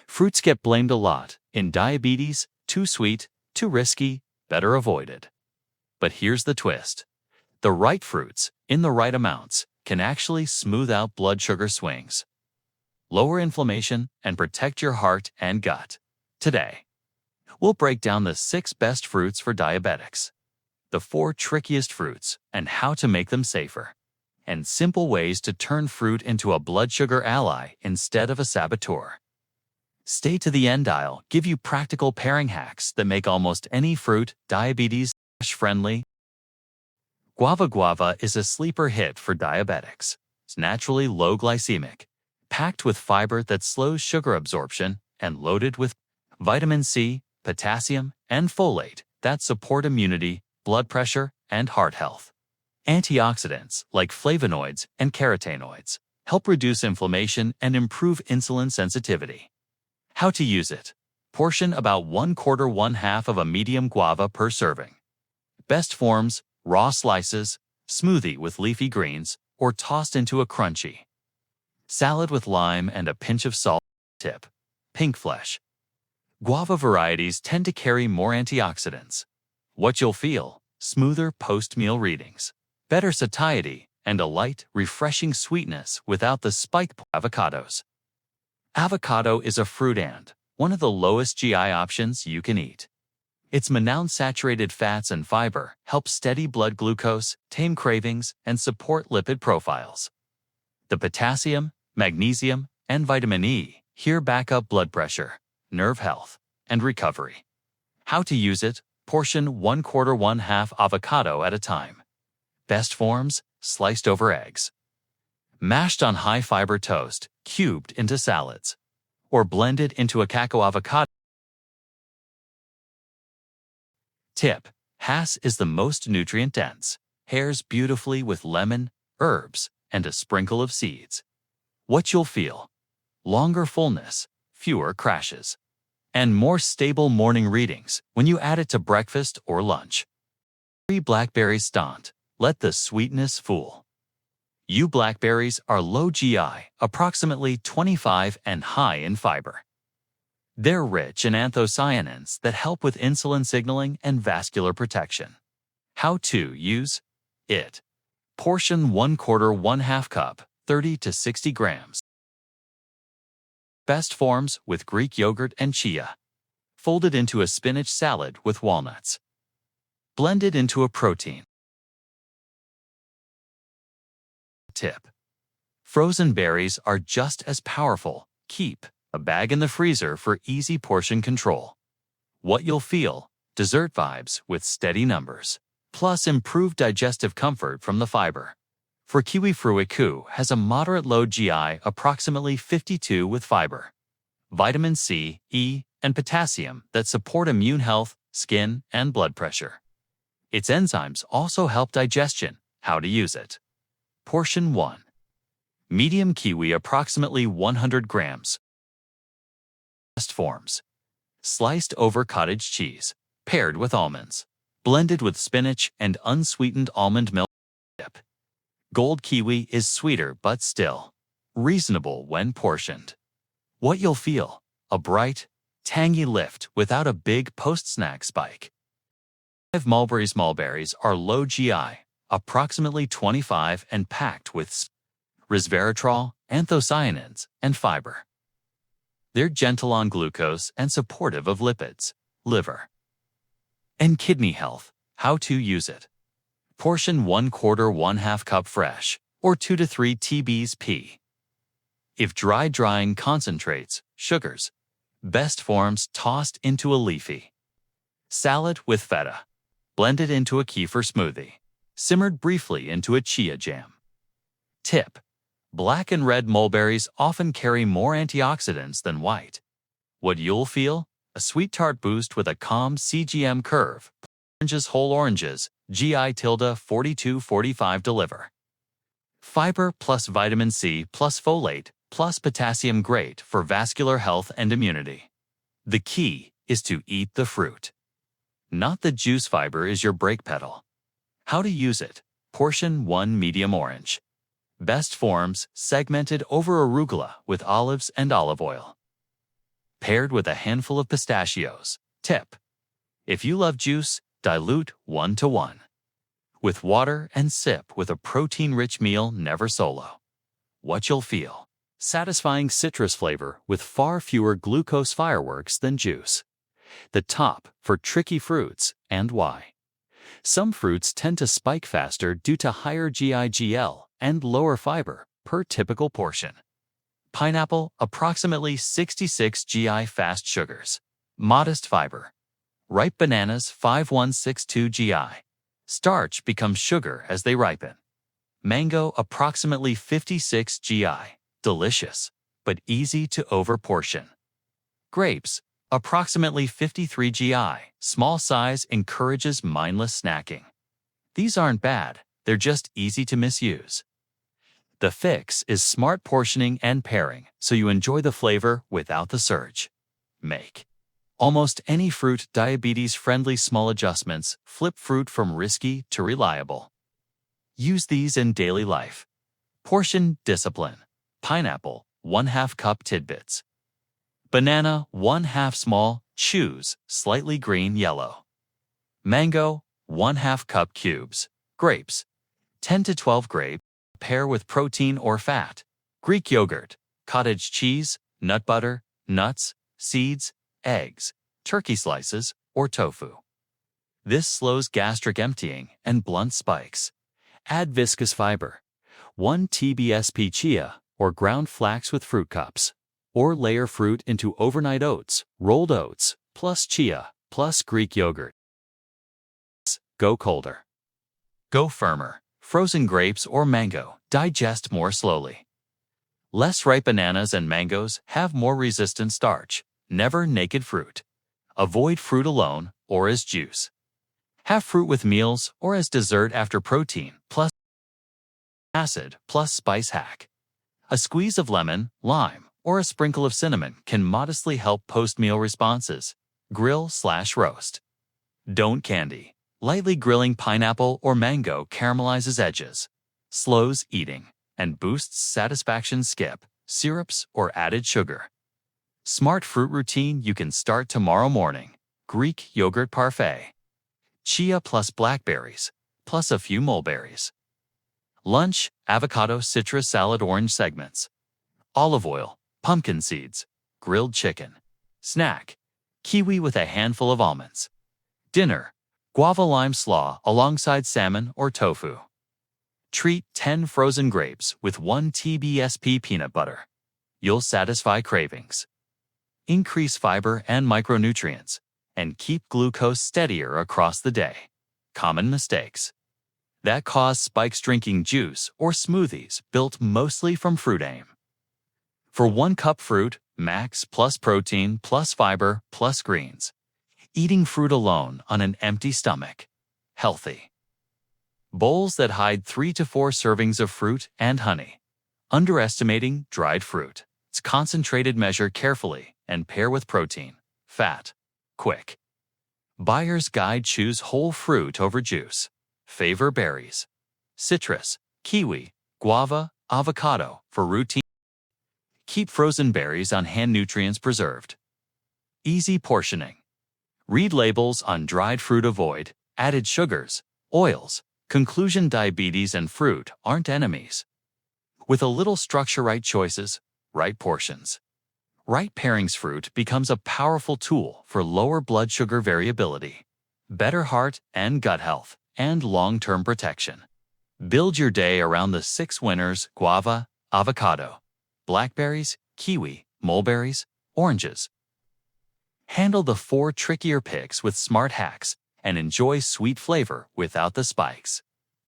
Fruits get blamed a lot. In diabetes, too sweet, too risky, better avoided. But here's the twist. The right fruits, in the right amounts, can actually smooth out blood sugar swings, lower inflammation, and protect your heart and gut. Today, we'll break down the 6 best fruits for diabetics, the 4 trickiest fruits, and how to make them safer, and simple ways to turn fruit into a blood sugar ally instead of a saboteur. Stay to the end. I'll give you practical pairing hacks that make almost any fruit diabetes-friendly. Guava is a sleeper hit for diabetics. It's naturally low glycemic, packed with fiber that slows sugar absorption, and loaded with vitamin C, potassium, and folate that support immunity, blood pressure, and heart health. Antioxidants like flavonoids and carotenoids help reduce inflammation and improve insulin sensitivity. How to use it. Portion about 1/4 of a medium guava per serving. Best forms: raw slices, smoothie with leafy greens, or tossed into a crunchy salad with lime and a pinch of salt. Tip: pink flesh. Guava varieties tend to carry more antioxidants. What you'll feel: smoother post-meal readings, better satiety, and a light, refreshing sweetness without the spike. Avocados. Avocado is a fruit and one of the lowest GI options you can eat. Its monounsaturated fats and fiber help steady blood glucose, tame cravings, and support lipid profiles. The potassium, magnesium, and vitamin E here back up blood pressure, nerve health, and recovery. How to use it. Portion 1/4 avocado at a time. Best forms: sliced over eggs, mashed on high-fiber toast, cubed into salads, or blended into a cacao avocado. Tip: Hass is the most nutrient-dense. Pairs beautifully with lemon, herbs, and a sprinkle of seeds. What you'll feel: longer fullness, fewer crashes, and more stable morning readings when you add it to breakfast or lunch. 3 blackberries stunt. Let the sweetness fool you. Blackberries are low GI, approximately 25, and high in fiber. They're rich in anthocyanins that help with insulin signaling and vascular protection. How to use it. Portion 1/4 cup, 30 to 60 grams. Best forms: with Greek yogurt and chia. Folded into a spinach salad with walnuts. Blended into a protein. Tip: frozen berries are just as powerful. Keep a bag in the freezer for easy portion control. What you'll feel: dessert vibes with steady numbers, plus improved digestive comfort from the fiber. For kiwi fruit has a moderate low GI, approximately 52, with fiber, vitamin C, E, and potassium that support immune health, skin, and blood pressure. Its enzymes also help digestion. How to use it. Portion 1. Medium kiwi, approximately 100 grams. Best forms: sliced over cottage cheese, paired with almonds, blended with spinach and unsweetened almond milk. Tip: gold kiwi is sweeter but still reasonable when portioned. What you'll feel: a bright, tangy lift without a big post-snack spike. 5 mulberries are low GI, approximately 25, and packed with resveratrol, anthocyanins, and fiber. They're gentle on glucose and supportive of lipids, liver, and kidney health. How to use it. Portion 1/4 cup fresh, or 2 to 3 TBs. If drying concentrates, sugars. Best forms: tossed into a leafy salad with feta, blended into a kefir smoothie, simmered briefly into a chia jam. Tip: black and red mulberries often carry more antioxidants than white. What you'll feel: a sweet tart boost with a calm CGM curve. Whole oranges, GI-42-45 deliver fiber plus vitamin C plus folate plus potassium, great for vascular health and immunity. The key is to eat the fruit, not the juice. Fiber is your brake pedal. How to use it. Portion 1 medium orange. Best forms: segmented over arugula with olives and olive oil. paired with a handful of pistachios. Tip: if you love juice, dilute 1:1 with water and sip with a protein-rich meal, never solo. What you'll feel: satisfying citrus flavor with far fewer glucose fireworks than juice. The top for tricky fruits and why. Some fruits tend to spike faster due to higher GI/GL and lower fiber per typical portion. Pineapple, approximately 66 GI fast sugars. Modest fiber. Ripe bananas, 5162 GI. Starch becomes sugar as they ripen. Mango, approximately 56 GI. Delicious, but easy to overportion. Grapes, approximately 53 GI. Small size encourages mindless snacking. These aren't bad, they're just easy to misuse. The fix is smart portioning and pairing, so you enjoy the flavor without the surge. Make almost any fruit diabetes-friendly. Small adjustments flip fruit from risky to reliable. Use these in daily life. Portion discipline. Pineapple, 1/2 cup tidbits. Banana, 1/2 small, choose slightly green yellow. Mango, 1/2 cup cubes. Grapes, 10 to 12 grape, pair with protein or fat. Greek yogurt, cottage cheese, nut butter, nuts, seeds, eggs, turkey slices, or tofu. This slows gastric emptying and blunts spikes. Add viscous fiber. 1 TBSP chia or ground flax with fruit cups. Or layer fruit into overnight oats, rolled oats, plus chia, plus Greek yogurt. Go colder. Go firmer. Frozen grapes or mango digest more slowly. Less ripe bananas and mangoes have more resistant starch. Never naked fruit. Avoid fruit alone or as juice. Have fruit with meals or as dessert after protein plus acid plus spice hack. A squeeze of lemon, lime, or a sprinkle of cinnamon can modestly help post-meal responses. Grill/roast. Don't candy. Lightly grilling pineapple or mango caramelizes edges, slows eating, and boosts satisfaction. Skip syrups or added sugar. Smart fruit routine you can start tomorrow morning. Greek yogurt parfait. Chia plus blackberries, plus a few mulberries. Lunch, avocado citrus salad orange segments. Olive oil, pumpkin seeds, grilled chicken. Snack, kiwi with a handful of almonds. Dinner, guava lime slaw alongside salmon or tofu. Treat 10 frozen grapes with 1 TBSP peanut butter. You'll satisfy cravings. Increase fiber and micronutrients, and keep glucose steadier across the day. Common mistakes that cause spikes: drinking juice or smoothies built mostly from fruit aim. For 1 cup fruit, max plus protein plus fiber plus greens. Eating fruit alone on an empty stomach. Healthy. Bowls that hide 3 to 4 servings of fruit and honey. Underestimating dried fruit. It's concentrated. Measure carefully and pair with protein, fat. Quick. Buyer's guide: choose whole fruit over juice. Favor berries. Citrus, kiwi, guava, avocado for routine. Keep frozen berries on hand. Nutrients preserved. Easy portioning. Read labels on dried fruit. Avoid added sugars, oils. Conclusion: diabetes and fruit aren't enemies. With a little structure, right choices, right portions. Right pairings. Fruit becomes a powerful tool for lower blood sugar variability, better heart and gut health, and long-term protection. Build your day around the 6 winners: guava, avocado, blackberries, kiwi, mulberries, oranges. Handle the 4 trickier picks with smart hacks and enjoy sweet flavor without the spikes.